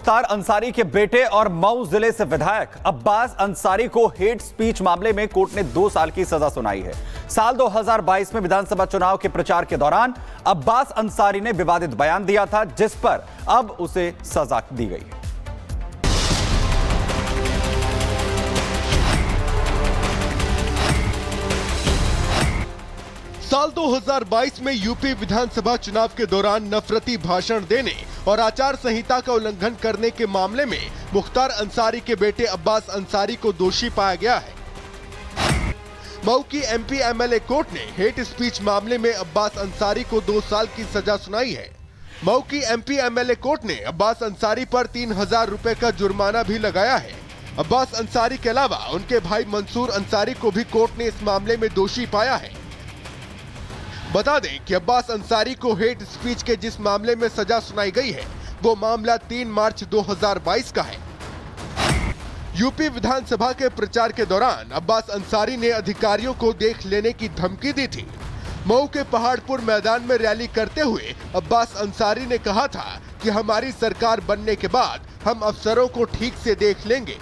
मुख्तार अंसारी के बेटे और मऊ जिले से विधायक अब्बास अंसारी को हेट स्पीच मामले में कोर्ट ने 2 साल की सजा सुनाई है। साल 2022 में विधानसभा चुनाव के प्रचार के दौरान अब्बास अंसारी ने विवादित बयान दिया था, जिस पर अब उसे सजा दी गई है। साल 2022 में यूपी विधानसभा चुनाव के दौरान नफरती भाषण देने और आचार संहिता का उल्लंघन करने के मामले में मुख्तार अंसारी के बेटे अब्बास अंसारी को दोषी पाया गया है। मऊ की एमपी एमएलए कोर्ट ने हेट स्पीच मामले में अब्बास अंसारी को 2 साल की सजा सुनाई है। मऊ की एमपी एमएलए कोर्ट ने अब्बास अंसारी पर 3000 रुपए का जुर्माना भी लगाया है। अब्बास अंसारी के अलावा उनके भाई मंसूर अंसारी को भी कोर्ट ने इस मामले में दोषी पाया है। बता दें कि अब्बास अंसारी को हेट स्पीच के जिस मामले में सजा सुनाई गई है, वो मामला 3 मार्च 2022 का है। यूपी विधानसभा के प्रचार के दौरान अब्बास अंसारी ने अधिकारियों को देख लेने की धमकी दी थी। मऊ के पहाड़पुर मैदान में रैली करते हुए अब्बास अंसारी ने कहा था कि हमारी सरकार बनने के बाद हम अफसरों को ठीक से देख लेंगे।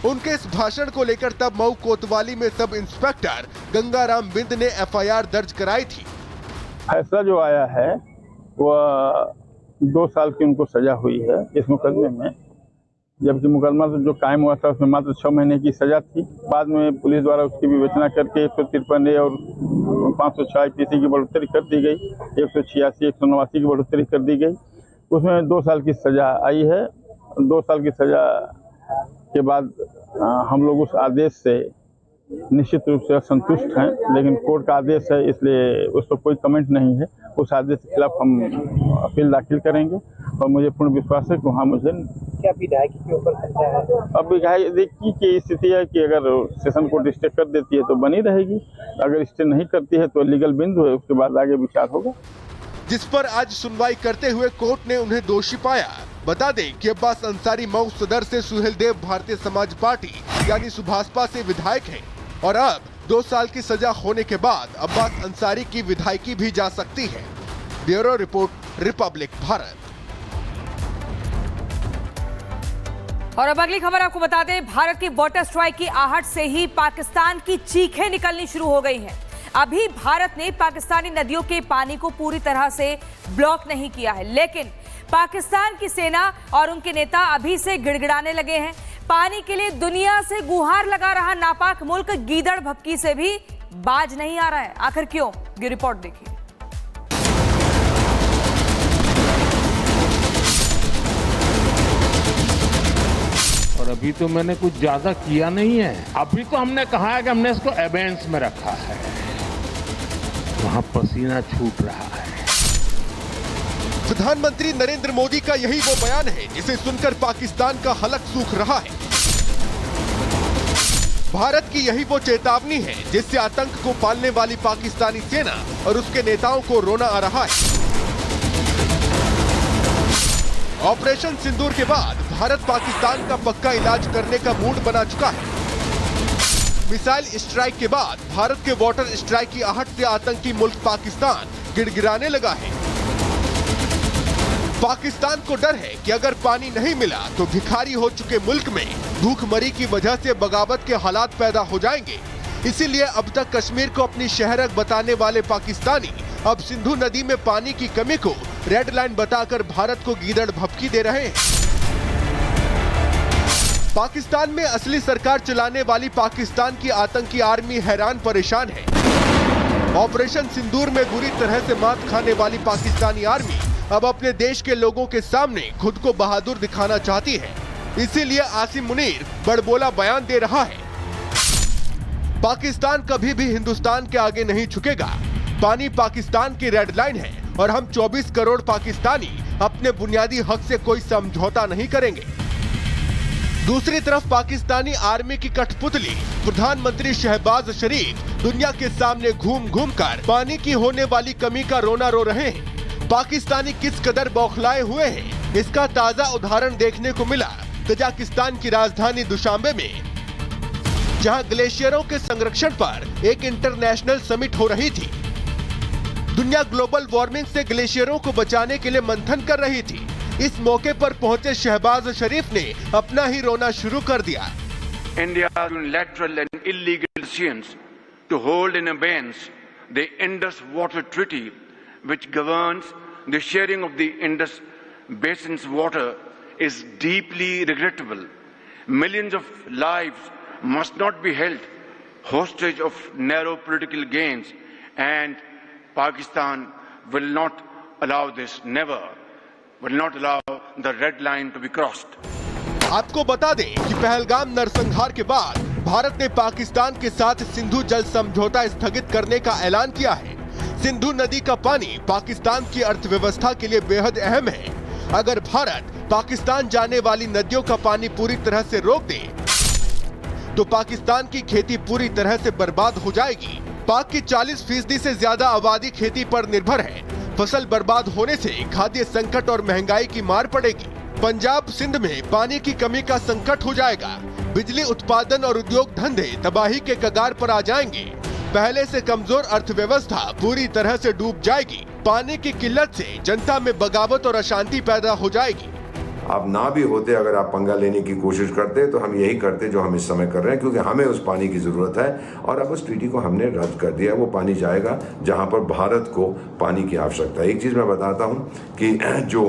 उनके इस भाषण को लेकर तब मऊ कोतवाली में सब इंस्पेक्टर गंगाराम बिंद ने एफआईआर दर्ज कराई थी। फैसला जो आया है वह 2 साल की उनको सजा हुई है इस मुकदमे में, जबकि मुकदमा जो कायम हुआ था उसमें मात्र 6 महीने की सजा थी। बाद में पुलिस द्वारा उसकी विवेचना करके 153 और 506 IPC की बढ़ोतरी कर दी गई, 186, 189 की बढ़ोतरी कर दी गई। उसमें 2 साल की सजा आई है। 2 साल की सजा के बाद हम लोग उस आदेश से निश्चित रूप से असंतुष्ट हैं, लेकिन कोर्ट का आदेश है इसलिए उस पर कोई कमेंट नहीं है। उस आदेश के खिलाफ हम अपील दाखिल करेंगे और मुझे पूर्ण विश्वास है कि वहाँ मुझे क्या विधायकी के ऊपर खतरा है? अब विधायकी की स्थिति है कि अगर सेशन कोर्ट स्टे कर देती है तो बनी रहेगी, अगर स्टे नहीं करती है तो लीगल बिंदु है, उसके बाद आगे विचार होगा। जिस पर आज सुनवाई करते हुए कोर्ट ने उन्हें दोषी पाया। बता दें कि अब्बास अंसारी मऊ सदर से सुहेलदेव भारतीय समाज पार्टी यानी सुभाषपा से विधायक हैं और अब 2 साल की सजा होने के बाद अब्बास अंसारी की विधायकी भी जा सकती है। Bureau report, Republic Bharat. और अब अगली खबर आपको बता दें, भारत की वाटर स्ट्राइक की आहट से ही पाकिस्तान की चीखें निकलनी शुरू हो गई हैं। अभी भारत ने पाकिस्तानी नदियों के पानी को पूरी तरह से ब्लॉक नहीं किया है, लेकिन पाकिस्तान की सेना और उनके नेता अभी से गिड़गिड़ाने लगे हैं। पानी के लिए दुनिया से गुहार लगा रहा नापाक मुल्क गीदड़ भपकी से भी बाज नहीं आ रहा है। आखिर क्यों? ये रिपोर्ट देखिए। और अभी तो मैंने कुछ ज्यादा किया नहीं है। अभी तो हमने कहा है कि हमने इसको एबेंस में रखा है। वहां पसीना छूट रहा है। प्रधानमंत्री नरेंद्र मोदी का यही वो बयान है जिसे सुनकर पाकिस्तान का हलक सूख रहा है। भारत की यही वो चेतावनी है जिससे आतंक को पालने वाली पाकिस्तानी सेना और उसके नेताओं को रोना आ रहा है। ऑपरेशन सिंदूर के बाद भारत पाकिस्तान का पक्का इलाज करने का मूड बना चुका है। मिसाइल स्ट्राइक के बाद भारत के वाटर स्ट्राइक की आहट से आतंकी मुल्क पाकिस्तान गिड़गिड़ाने लगा है। पाकिस्तान को डर है कि अगर पानी नहीं मिला तो भिखारी हो चुके मुल्क में भूखमरी की वजह से बगावत के हालात पैदा हो जाएंगे। इसीलिए अब तक कश्मीर को अपनी शहरक बताने वाले पाकिस्तानी अब सिंधु नदी में पानी की कमी को रेड लाइन बताकर भारत को गीदड़ भपकी दे रहे हैं। पाकिस्तान में असली सरकार चलाने वाली पाकिस्तान की आतंकी आर्मी हैरान परेशान है। ऑपरेशन सिंदूर में बुरी तरह से मात खाने वाली पाकिस्तानी आर्मी अब अपने देश के लोगों के सामने खुद को बहादुर दिखाना चाहती है। इसीलिए आसिम मुनीर बड़बोला बयान दे रहा है। पाकिस्तान कभी भी हिंदुस्तान के आगे नहीं झुकेगा। पानी पाकिस्तान की रेड लाइन है और हम 24 करोड़ पाकिस्तानी अपने बुनियादी हक से कोई समझौता नहीं करेंगे। दूसरी तरफ पाकिस्तानी आर्मी की कठपुतली प्रधानमंत्री शहबाज शरीफ दुनिया के सामने घूम घूम कर पानी की होने वाली कमी का रोना रो रहे हैं। पाकिस्तानी किस कदर बौखलाए हुए हैं, इसका ताजा उदाहरण देखने को मिला तजाकिस्तान की राजधानी दुशांबे में, जहां ग्लेशियरों के संरक्षण पर एक इंटरनेशनल समिट हो रही थी। दुनिया ग्लोबल वार्मिंग से ग्लेशियरों को बचाने के लिए मंथन कर रही थी। इस मौके पर पहुंचे शहबाज शरीफ ने अपना ही रोना शुरू कर दिया। India's unilateral and illegal decisions to hold in abeyance the Indus Water Treaty, which governs the sharing of the Indus Basin's water, is deeply regrettable. Millions of lives must not be held hostage of narrow political gains, and Pakistan will not allow this, never will not allow the red line to be crossed. आपको बता दें कि पहलगाम नरसंहार के बाद भारत ने पाकिस्तान के साथ सिंधु जल समझौता स्थगित करने का ऐलान किया है। सिंधु नदी का पानी पाकिस्तान की अर्थव्यवस्था के लिए बेहद अहम है। अगर भारत पाकिस्तान जाने वाली नदियों का पानी पूरी तरह से रोक दे तो पाकिस्तान की खेती पूरी तरह से बर्बाद हो जाएगी। पाक की 40% से ज्यादा आबादी खेती पर निर्भर है। फसल बर्बाद होने से खाद्य संकट और महंगाई की मार पड़ेगी। पंजाब सिंध में पानी की कमी का संकट हो जाएगा। बिजली उत्पादन और उद्योग धंधे तबाही के कगार पर आ जाएंगे। पहले से कमजोर अर्थव्यवस्था पूरी तरह से डूब जाएगी। पानी की किल्लत से जनता में बगावत और अशांति पैदा हो जाएगी। आप ना भी होते, अगर आप पंगा लेने की कोशिश करते तो हम यही करते जो हम इस समय कर रहे हैं, क्योंकि हमें उस पानी की जरूरत है। और अब उस ट्रीटी को हमने रद्द कर दिया। वो पानी जाएगा जहां पर भारत को पानी की आवश्यकता है। एक चीज मैं बताता हूं कि जो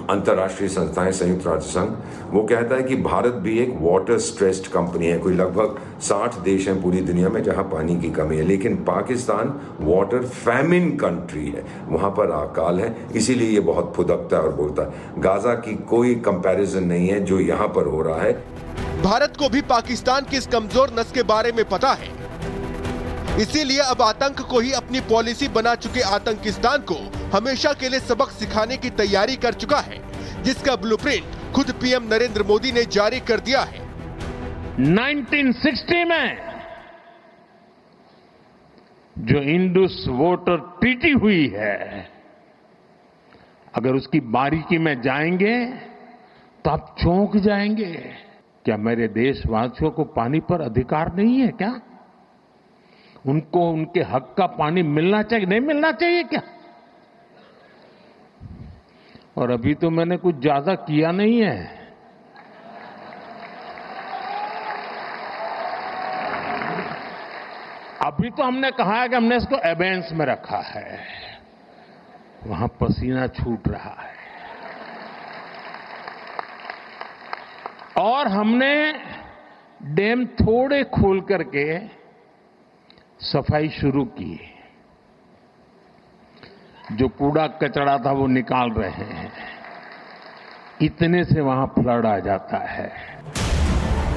अंतर्राष्ट्रीय संस्थाएं, संयुक्त राष्ट्र संघ, वो कहता है कि भारत भी एक वाटर स्ट्रेस्ड कंपनी है। कोई लगभग 60 देश हैं पूरी दुनिया में जहां पानी की कमी है, लेकिन पाकिस्तान वाटर फैमिन कंट्री है, वहां पर अकाल है। इसीलिए ये बहुत फुदकता है और बोलता है। गाजा की कोई कंपैरिजन नहीं है जो यहां पर हो रहा है। भारत को भी पाकिस्तान की इस कमजोर नस के बारे में पता है। इसीलिए अब आतंक को ही अपनी पॉलिसी बना चुके आतंकिस्तान को हमेशा के लिए सबक सिखाने की तैयारी कर चुका है, जिसका ब्लूप्रिंट खुद पीएम नरेंद्र मोदी ने जारी कर दिया है। 1960 में जो इंडस वाटर ट्रीटी हुई है, अगर उसकी बारीकी में जाएंगे तो आप चौंक जाएंगे। क्या मेरे देशवासियों को पानी पर अधिकार नहीं है क्या? उनको उनके हक का पानी मिलना चाहिए, नहीं मिलना चाहिए क्या? और अभी तो मैंने कुछ ज्यादा किया नहीं है। अभी तो हमने कहा है कि हमने इसको एबेंस में रखा है। वहां पसीना छूट रहा है। और हमने डैम थोड़े खोल करके सफाई शुरू की। जो कूड़ा कचरा था वो निकाल रहे हैं। इतने से वहां फ्लड आ जाता है।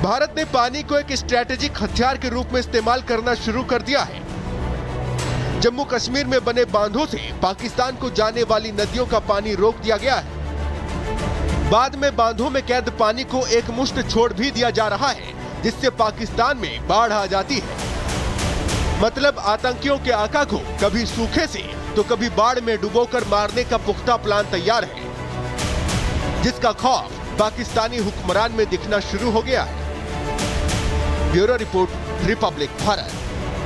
भारत ने पानी को एक स्ट्रैटेजिक हथियार के रूप में इस्तेमाल करना शुरू कर दिया है। जम्मू कश्मीर में बने बांधों से पाकिस्तान को जाने वाली नदियों का पानी रोक दिया गया है। बाद में बांधों में कैद पानी को एक मुश्त छोड़ भी दिया जा रहा है, जिससे पाकिस्तान में बाढ़ आ जाती है। मतलब आतंकियों के आका को कभी सूखे से तो कभी बाढ़ में डुबोकर मारने का पुख्ता प्लान तैयार है, जिसका खौफ पाकिस्तानी हुक्मरान में दिखना शुरू हो गया है। Bureau report, Republic Bharat.